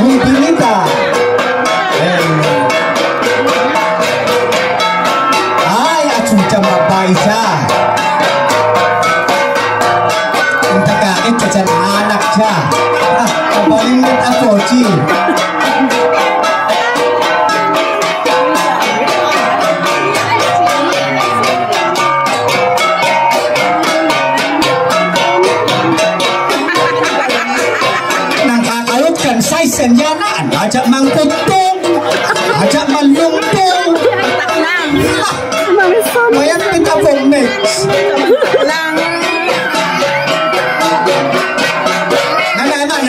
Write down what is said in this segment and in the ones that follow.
Binita. Ay, acuca mabaisa. Entah kakek cacan anak ca. Paling kita koci. Senjanaan, ajak mangkutung, ajak malungtung, kayak kita next.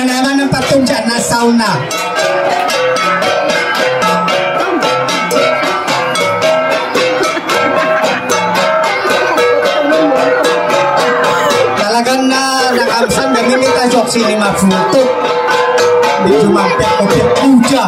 Nana ng patung dyan na sauna. Talagang nakamsan na minita jok sini mafutok. Di cuma pek-pek puja.